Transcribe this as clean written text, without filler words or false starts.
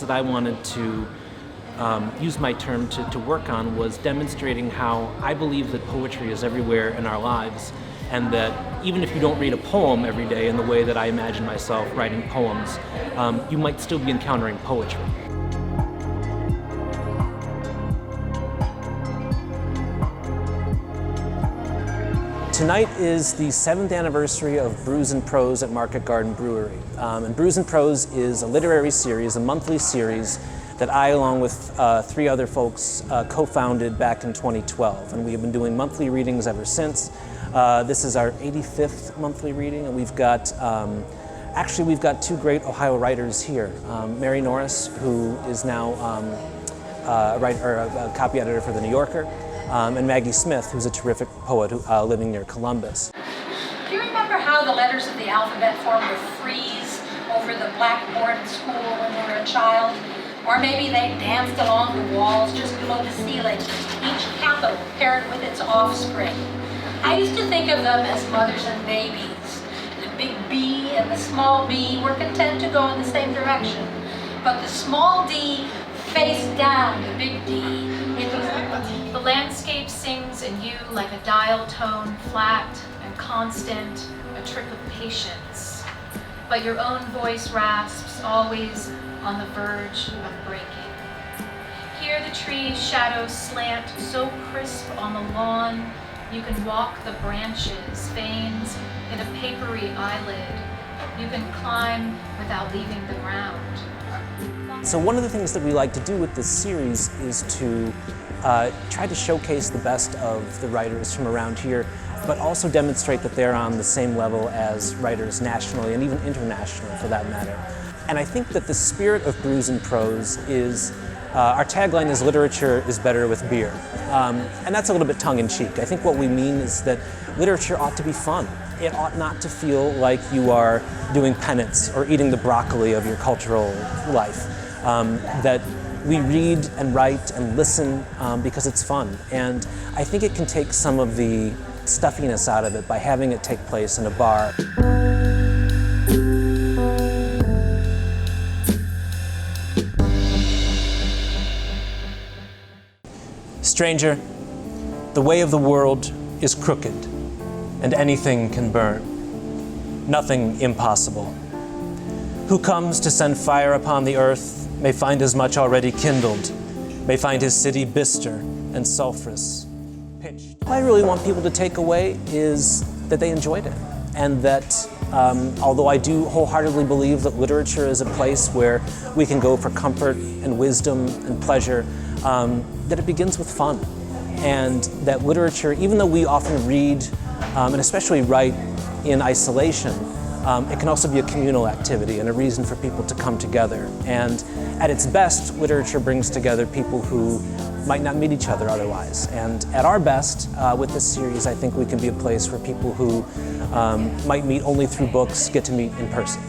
series that I wanted to use my term to work on was demonstrating how I believe that poetry is everywhere in our lives, and that even if you don't read a poem every day in the way that I imagine myself writing poems, you might still be encountering poetry. Tonight is the 7th anniversary of Brews and Prose at Market Garden Brewery. And Brews and Prose is a literary series, a monthly series that I, along with 3 other folks, co-founded back in 2012. And we have been doing monthly readings ever since. This is our 85th monthly reading, and we've got, actually we've got 2 great Ohio writers here. Mary Norris, who is now a copy editor for The New Yorker, and Maggie Smith, who's a terrific poet living near Columbus. Do you remember how the letters of the alphabet formed a frieze over the blackboard at school when you were a child? Or maybe they danced along the walls just below the ceiling, each capital paired with its offspring. I used to think of them as mothers and babies. The big B and the small b were content to go in the same direction, but the small d faced down the big D. The landscape sings in you like a dial tone, flat and constant, a trick of patience. But your own voice rasps, always on the verge of breaking. Here the tree's shadows slant so crisp on the lawn, you can walk the branches, veins in a papery eyelid. You can climb without leaving the ground. So one of the things that we like to do with this series is to try to showcase the best of the writers from around here, but also demonstrate that they're on the same level as writers nationally and even internationally, for that matter. And I think that the spirit of Brews and Prose is, our tagline is "Literature is better with beer." And that's a little bit tongue-in-cheek. I think what we mean is that literature ought to be fun. It ought not to feel like you are doing penance or eating the broccoli of your cultural life. That we read and write and listen because it's fun. And I think it can take some of the stuffiness out of it by having it take place in a bar. Stranger, the way of the world is crooked, and anything can burn. Nothing impossible. Who comes to send fire upon the earth may find as much already kindled, may find his city bistre and sulphurous, pitched. What I really want people to take away is that they enjoyed it, and that although I do wholeheartedly believe that literature is a place where we can go for comfort and wisdom and pleasure, that it begins with fun. And that literature, even though we often read, and especially write in isolation, it can also be a communal activity and a reason for people to come together. And at its best, literature brings together people who might not meet each other otherwise. And at our best, with this series, I think we can be a place where people who might meet only through books get to meet in person.